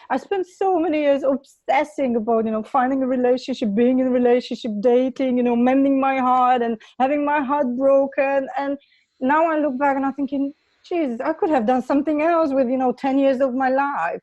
I spent so many years obsessing about, finding a relationship, being in a relationship, dating, mending my heart and having my heart broken. And now I look back and I'm thinking, Jesus, I could have done something else with, 10 years of my life.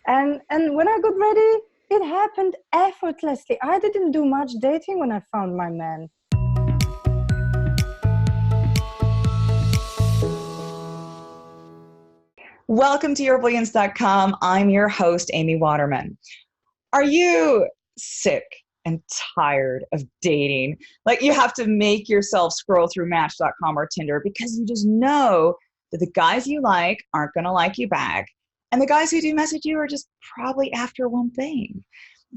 And when I got ready, it happened effortlessly. I didn't do much dating when I found my man. Welcome to yourbrilliance.com. I'm your host, Amy Waterman. Are you sick and tired of dating? Like you have to make yourself scroll through Match.com or Tinder because you just know that the guys you like aren't going to like you back. And the guys who do message you are just probably after one thing.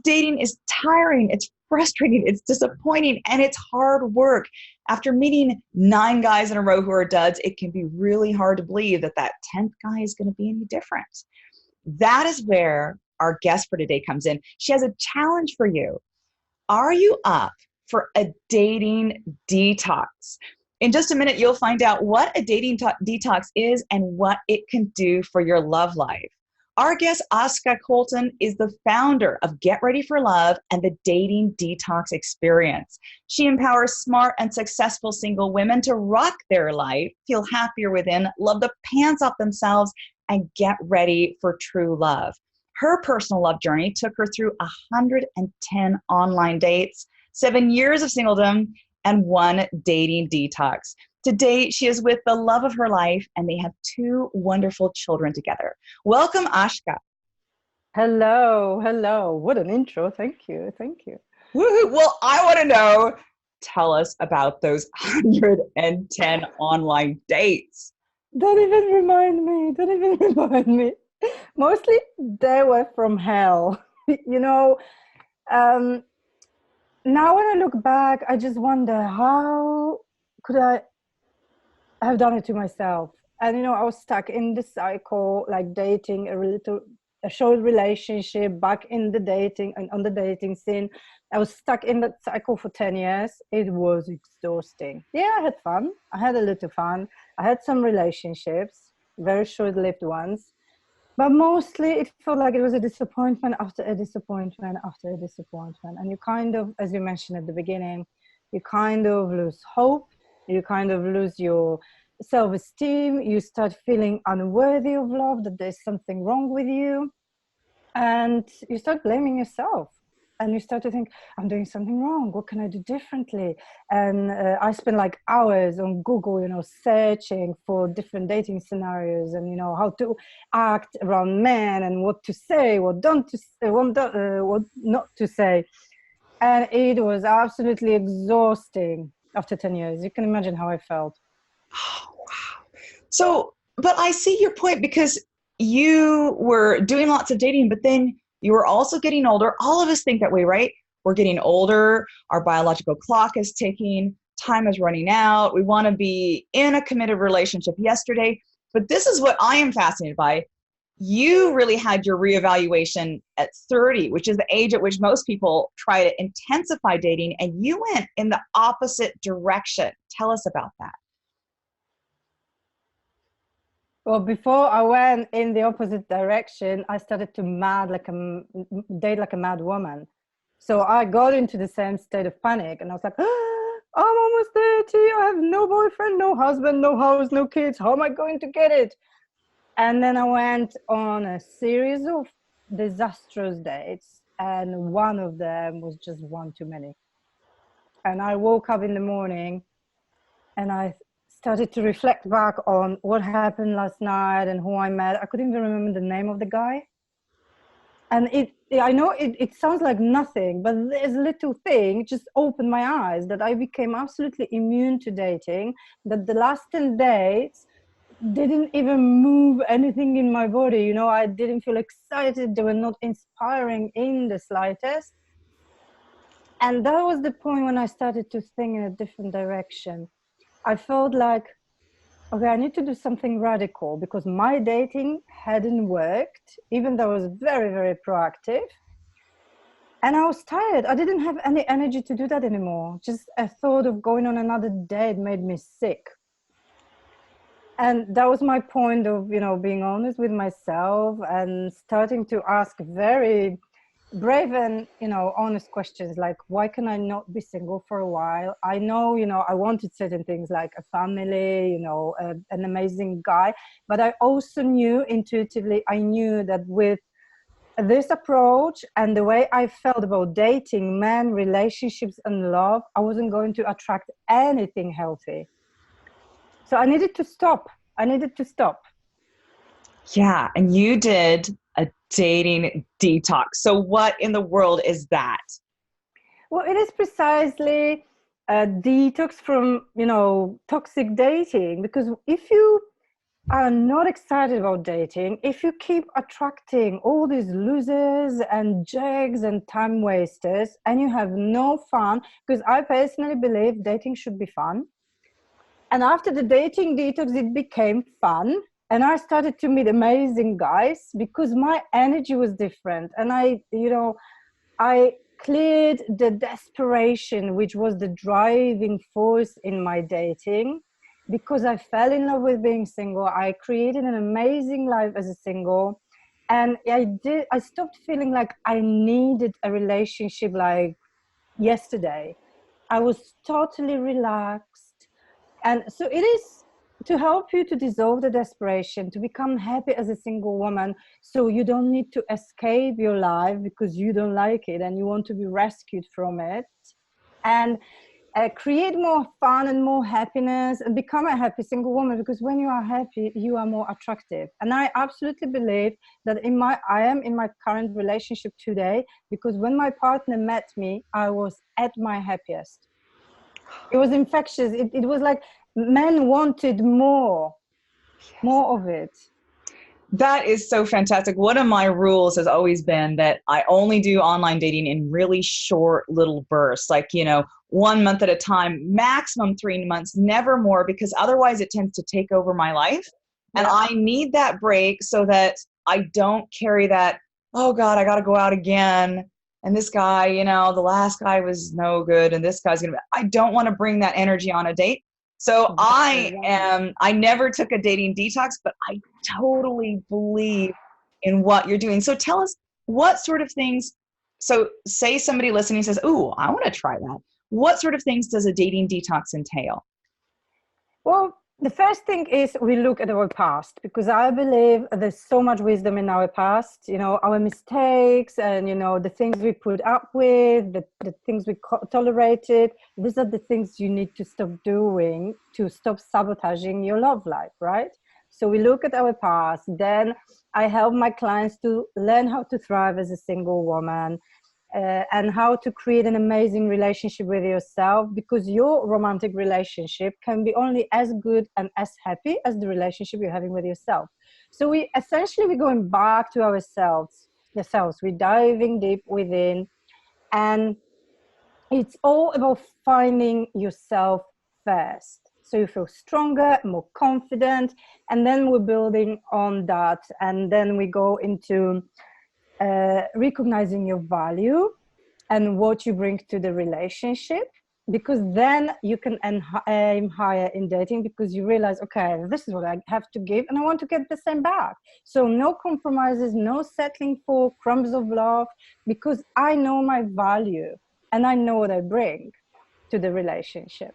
Dating is tiring, it's frustrating, it's disappointing, and it's hard work. After meeting 9 guys in a row who are duds, it can be really hard to believe that 10th guy is going to be any different. That is where our guest for today comes in. She has a challenge for you. Are you up for a dating detox? In just a minute, you'll find out what a dating detox is and what it can do for your love life. Our guest, Aska Kolton, is the founder of Get Ready for Love and the Dating Detox Experience. She empowers smart and successful single women to rock their life, feel happier within, love the pants off themselves, and get ready for true love. Her personal love journey took her through 110 online dates, 7 years of singledom, and 1 dating detox. Today, she is with the love of her life, and they have 2 wonderful children together. Welcome, Aska. Hello. What an intro. Thank you. Woohoo. Well, I want to know, tell us about those 110 online dates. Don't even remind me. Mostly they were from hell. Now when I look back, I just wonder, how could I have done it to myself? And I was stuck in the cycle, like dating a short relationship, back in the dating and on the dating scene. I was stuck in that cycle for 10 years. It was exhausting. Yeah, I had fun. I had a little fun. I had some relationships, very short-lived ones. But mostly it felt like it was a disappointment after a disappointment after a disappointment. And you kind of, as you mentioned at the beginning, you kind of lose hope. You kind of lose your self-esteem. You start feeling unworthy of love, that there's something wrong with you. And you start blaming yourself. And you start to think, I'm doing something wrong. What can I do differently? And I spend like hours on Google, searching for different dating scenarios and, how to act around men and what to say, what not to say. And it was absolutely exhausting after 10 years. You can imagine how I felt. Oh, wow. So, but I see your point, because you were doing lots of dating, but then you were also getting older. All of us think that way, right? We're getting older. Our biological clock is ticking. Time is running out. We want to be in a committed relationship yesterday. But this is what I am fascinated by. You really had your reevaluation at 30, which is the age at which most people try to intensify dating. And you went in the opposite direction. Tell us about that. Well, before I went in the opposite direction, I started to date like a mad woman. So I got into the same state of panic, and I was like, I'm almost 30. I have no boyfriend, no husband, no house, no kids. How am I going to get it? And then I went on a series of disastrous dates, and one of them was just one too many. And I woke up in the morning and I started to reflect back on what happened last night and who I met. I couldn't even remember the name of the guy. And I know it sounds like nothing, but this little thing just opened my eyes, that I became absolutely immune to dating, that the last 10 days didn't even move anything in my body. I didn't feel excited. They were not inspiring in the slightest. And that was the point when I started to think in a different direction. I felt like, okay, I need to do something radical, because my dating hadn't worked, even though I was very, very proactive. And I was tired. I didn't have any energy to do that anymore. Just a thought of going on another date made me sick. And that was my point of, being honest with myself and starting to ask very brave and, honest questions like, why can I not be single for a while? I know, I wanted certain things like a family, an amazing guy, but I also knew intuitively, I knew that with this approach and the way I felt about dating, men, relationships, and love, I wasn't going to attract anything healthy. So I needed to stop. I needed to stop. Yeah, and you did a dating detox. So what in the world is that? Well, it is precisely a detox from, toxic dating. Because if you are not excited about dating, if you keep attracting all these losers and jerks and time wasters, and you have no fun, because I personally believe dating should be fun. And after the dating detox, it became fun. And I started to meet amazing guys because my energy was different. And I cleared the desperation, which was the driving force in my dating, because I fell in love with being single. I created an amazing life as a single. And I stopped feeling like I needed a relationship like yesterday. I was totally relaxed. And so it is to help you to dissolve the desperation, to become happy as a single woman. So you don't need to escape your life because you don't like it and you want to be rescued from it. And create more fun and more happiness and become a happy single woman, because when you are happy, you are more attractive. And I absolutely believe that I am in my current relationship today because when my partner met me, I was at my happiest. It was infectious. It was like men wanted more of it. That is so fantastic. One of my rules has always been that I only do online dating in really short little bursts, like, 1 month at a time, maximum 3 months, never more, because otherwise it tends to take over my life. And Yeah. I need that break so that I don't carry that, oh God, I got to go out again. And this guy, the last guy was no good. And this guy's going to be, I don't want to bring that energy on a date. So I never took a dating detox, but I totally believe in what you're doing. So tell us what sort of things. So say somebody listening says, "Ooh, I want to try that." What sort of things does a dating detox entail? Well, the first thing is we look at our past, because I believe there's so much wisdom in our past, our mistakes and, the things we put up with, the things we tolerated. These are the things you need to stop doing to stop sabotaging your love life, right? So we look at our past. Then I help my clients to learn how to thrive as a single woman, and how to create an amazing relationship with yourself, because your romantic relationship can be only as good and as happy as the relationship you're having with yourself. So we're going back to ourselves, we're diving deep within, and it's all about finding yourself first, so you feel stronger, more confident, and then we're building on that, and then we go into recognizing your value and what you bring to the relationship, because then you can aim higher in dating, because you realize, okay, this is what I have to give and I want to get the same back. So no compromises, no settling for crumbs of love, because I know my value and I know what I bring to the relationship.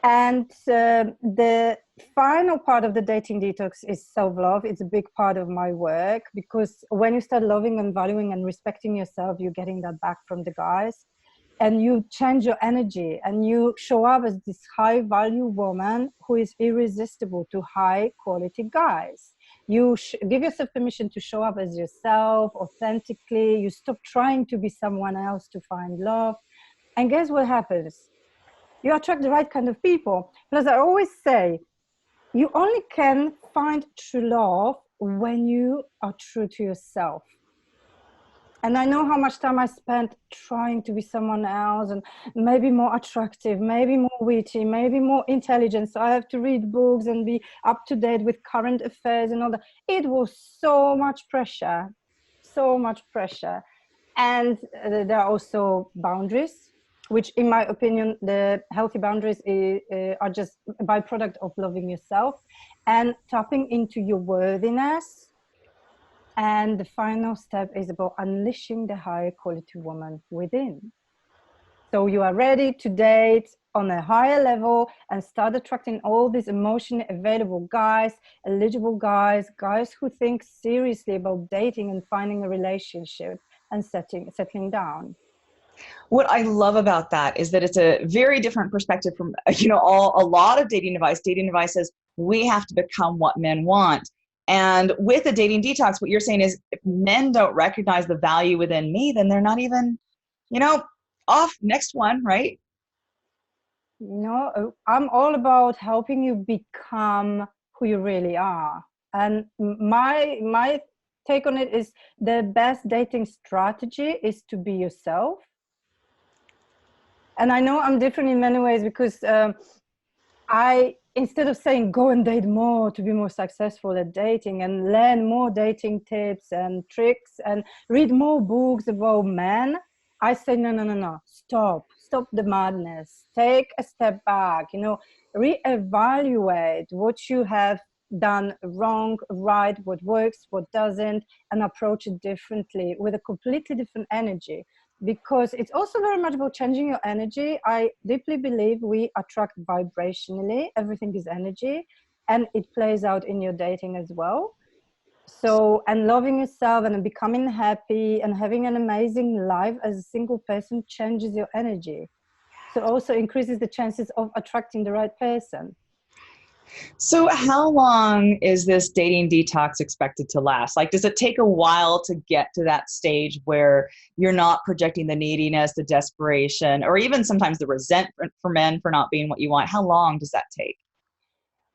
And the final part of the dating detox is self-love. It's a big part of my work, because when you start loving and valuing and respecting yourself, you're getting that back from the guys. And you change your energy and you show up as this high value woman who is irresistible to high quality guys. You give yourself permission to show up as yourself authentically. You stop trying to be someone else to find love. And guess what happens? You attract the right kind of people. But as I always say, you only can find true love when you are true to yourself. And I know how much time I spent trying to be someone else, and maybe more attractive, maybe more witty, maybe more intelligent. So I have to read books and be up to date with current affairs and all that. It was so much pressure, so much pressure. And there are also boundaries. which in my opinion, the healthy boundaries are just a byproduct of loving yourself and tapping into your worthiness. And the final step is about unleashing the higher quality woman within. So you are ready to date on a higher level and start attracting all these emotionally available guys, eligible guys, guys who think seriously about dating and finding a relationship and settling down. What I love about that is that it's a very different perspective from, a lot of dating advice. Dating advice says we have to become what men want. And with a dating detox, what you're saying is if men don't recognize the value within me, then they're not even, off next one, right? I'm all about helping you become who you really are. And my take on it is the best dating strategy is to be yourself. And I know I'm different in many ways because instead of saying go and date more to be more successful at dating and learn more dating tips and tricks and read more books about men, I say no, stop the madness, take a step back, reevaluate what you have done wrong, right, what works, what doesn't, and approach it differently with a completely different energy, because it's also very much about changing your energy. I deeply believe we attract vibrationally. Everything is energy, and it plays out in your dating as well. So, and loving yourself and becoming happy and having an amazing life as a single person changes your energy. So also increases the chances of attracting the right person. So how long is this dating detox expected to last? Like, does it take a while to get to that stage where you're not projecting the neediness, the desperation, or even sometimes the resentment for men for not being what you want? How long does that take?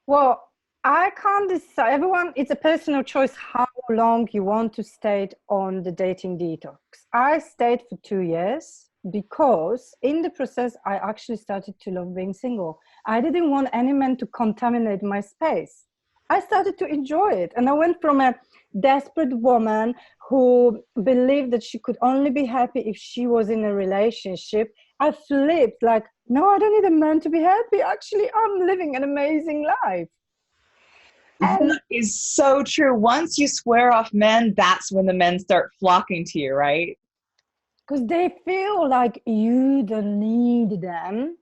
Well, I can't decide. Everyone, it's a personal choice how long you want to stay on the dating detox. I stayed for 2 years because in the process, I actually started to love being single. I didn't want any man to contaminate my space. I started to enjoy it. And I went from a desperate woman who believed that she could only be happy if she was in a relationship. I flipped like, no, I don't need a man to be happy. Actually, I'm living an amazing life. And That is so true. Once you swear off men, that's when the men start flocking to you, right? because they feel like you don't need them.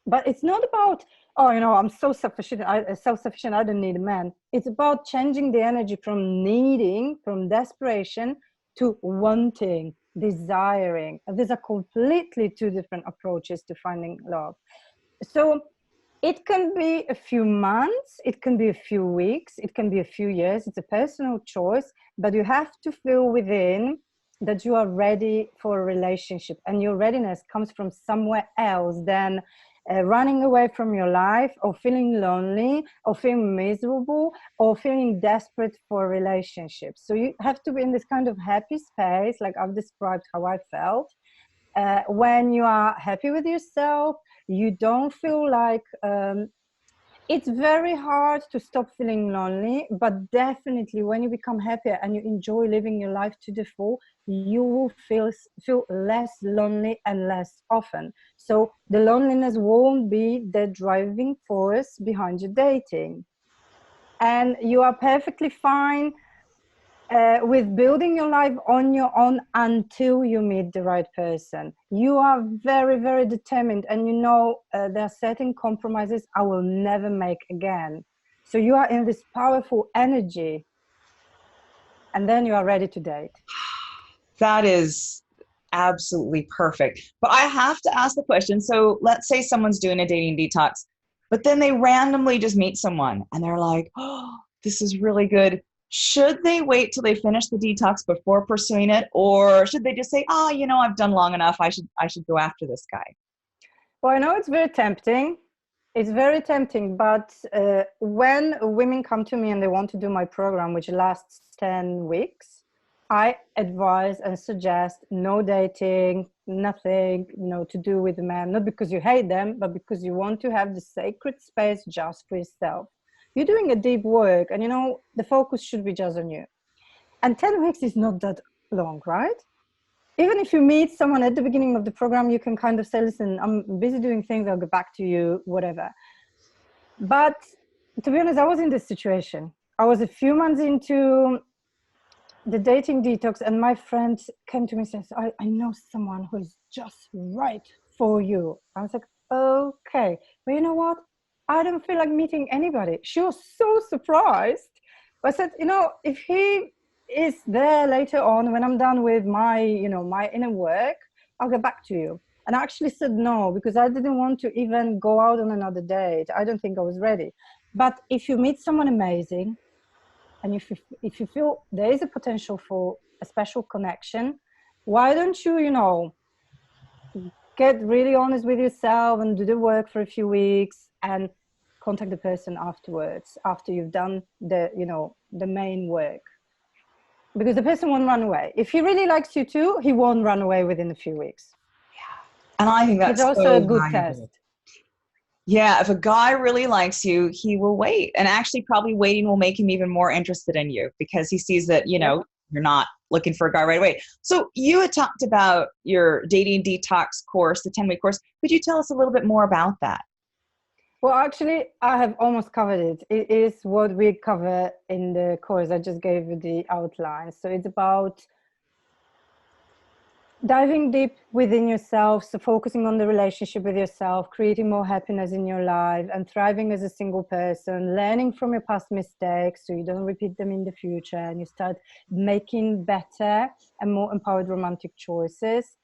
But it's not about, oh, I'm so sufficient, self-sufficient, I don't need a man. It's about changing the energy from needing, from desperation to wanting, desiring. And these are completely two different approaches to finding love. So it can be a few months, it can be a few weeks, it can be a few years. It's a personal choice, but you have to feel within that you are ready for a relationship, and your readiness comes from somewhere else than running away from your life or feeling lonely or feeling miserable or feeling desperate for a relationship. So you have to be in this kind of happy space, like I've described how I felt, when you are happy with yourself. You don't feel like it's very hard to stop feeling lonely, but definitely when you become happier and you enjoy living your life to the full, you will feel less lonely and less often. So the loneliness won't be the driving force behind your dating, and you are perfectly fine with building your life on your own until you meet the right person. You are very, very determined, and there are certain compromises I will never make again. So you are in this powerful energy, and then you are ready to date. That is absolutely perfect. But I have to ask the question. So let's say someone's doing a dating detox, but then they randomly just meet someone and they're like, oh, this is really good. Should they wait till they finish the detox before pursuing it? Or should they just say, oh, I've done long enough. I should go after this guy. Well, I know it's very tempting. It's very tempting, but when women come to me and they want to do my program, which lasts 10 weeks, I advise and suggest no dating, nothing, to do with men, not because you hate them, but because you want to have the sacred space just for yourself. You're doing a deep work, and the focus should be just on you. And 10 weeks is not that long, right? even if you meet someone at the beginning of the program, you can kind of say, listen, I'm busy doing things, I'll get back to you, whatever. But to be honest, I was in this situation. I was a few months into the dating detox, and my friend came to me and says, I know someone who is just right for you. I was like, okay, but you know what? I don't feel like meeting anybody. She was so surprised. I said, if he is there later on when I'm done with my, my inner work, I'll get back to you. And I actually said no, because I didn't want to even go out on another date. I don't think I was ready. But if you meet someone amazing, and if you feel there is a potential for a special connection, why don't you, get really honest with yourself and do the work for a few weeks and contact the person afterwards, after you've done the main work. Because the person won't run away. If he really likes you too, he won't run away within a few weeks. And I think that's it's also so a good valuable. test. Yeah, if a guy really likes you, he will wait. And actually, probably waiting will make him even more interested in you, because he sees that, you're not looking for a guy right away. So you had talked about your dating detox course, the 10-week course. Could you tell us a little bit more about that? Well, actually, I have almost covered it. It is what we cover in the course. I just gave you the outline. So it's about diving deep within yourself, so focusing on the relationship with yourself, creating more happiness in your life, and thriving as a single person, learning from your past mistakes so you don't repeat them in the future, and you start making better and more empowered romantic choices.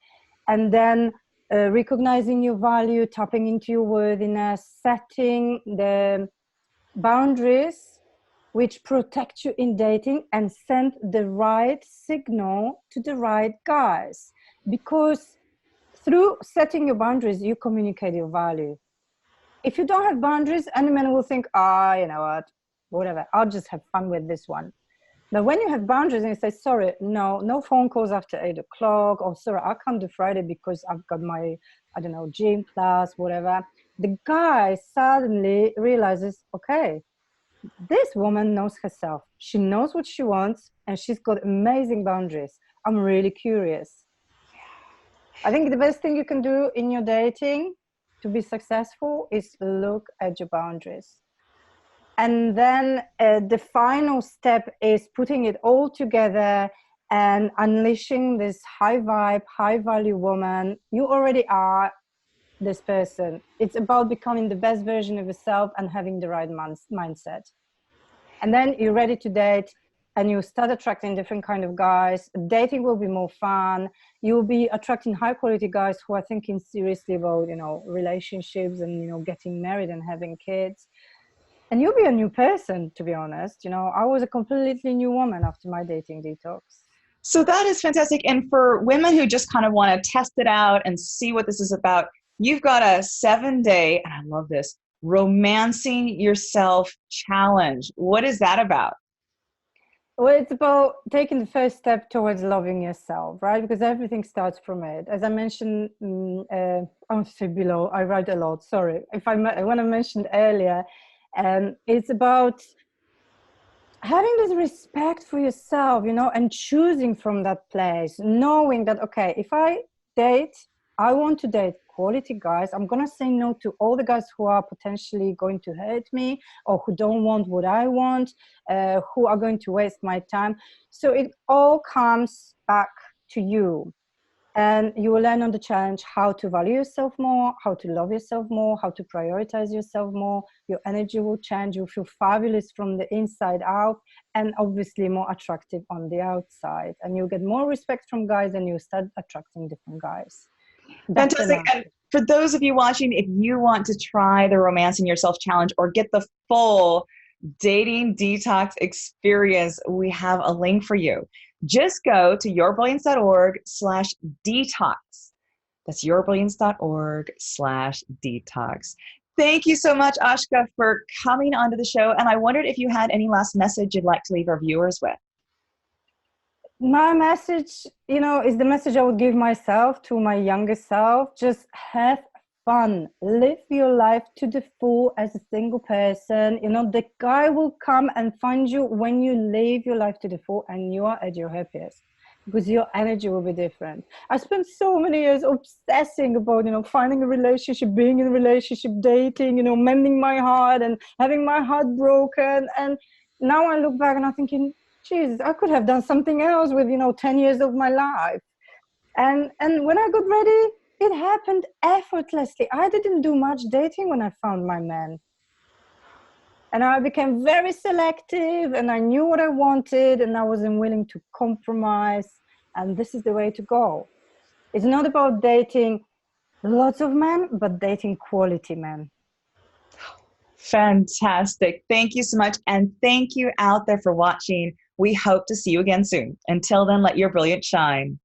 And then recognizing your value, tapping into your worthiness, setting the boundaries which protect you in dating and send the right signal to the right guys. Because through setting your boundaries, you communicate your value. If you don't have boundaries, any man will think, you know what, whatever, I'll just have fun with this one. But when you have boundaries and you say, sorry, no phone calls after 8 o'clock, or sorry, I can't do Friday because I've got my, gym class, whatever. The guy suddenly realizes, okay, this woman knows herself. She knows what she wants, and she's got amazing boundaries. I'm really curious. I think the best thing you can do in your dating to be successful is look at your boundaries. And then the final step is putting it all together and unleashing this high vibe, high value woman. You already are this person. It's about becoming the best version of yourself and having the right mindset. And then you're ready to date, and you start attracting different kind of guys. Dating will be more fun. You'll be attracting high quality guys who are thinking seriously about, relationships and, getting married and having kids. And you'll be a new person, to be honest. I was a completely new woman after my dating detox. So that is fantastic. And for women who just kind of want to test it out and see what this is about, you've got a 7-day, and I love this, Romancing Yourself Challenge. What is that about? Well, it's about taking the first step towards loving yourself, right? Because everything starts from it. As I mentioned, I want to say below, I write a lot, sorry. When I mentioned earlier, it's about having this respect for yourself, and choosing from that place, knowing that, okay, if I date, I want to date quality guys. I'm going to say no to all the guys who are potentially going to hurt me, or who don't want what I want, who are going to waste my time. So it all comes back to you. And you will learn on the challenge how to value yourself more, how to love yourself more, how to prioritize yourself more. Your energy will change. You'll feel fabulous from the inside out, and obviously more attractive on the outside. And you'll get more respect from guys, and you'll start attracting different guys. Fantastic. And for those of you watching, if you want to try the Romancing Yourself Challenge or get the full Dating Detox experience, we have a link for you. Just go to yourbrilliance.org/detox. That's yourbrilliance.org/detox. Thank you so much, Aska, for coming onto the show. And I wondered if you had any last message you'd like to leave our viewers with. My message, is the message I would give myself to my younger self. Just have fun. Live your life to the full as a single person. The guy will come and find you when you live your life to the full and you are at your happiest. because your energy will be different. I spent so many years obsessing about, finding a relationship, being in a relationship, dating, mending my heart and having my heart broken. And now I look back and I'm thinking, Jesus, I could have done something else with, 10 years of my life. And when I got ready, it happened effortlessly. I didn't do much dating when I found my man. And I became very selective, and I knew what I wanted, and I wasn't willing to compromise. And this is the way to go. It's not about dating lots of men, but dating quality men. Fantastic. Thank you so much. And thank you out there for watching. We hope to see you again soon. Until then, let your brilliance shine.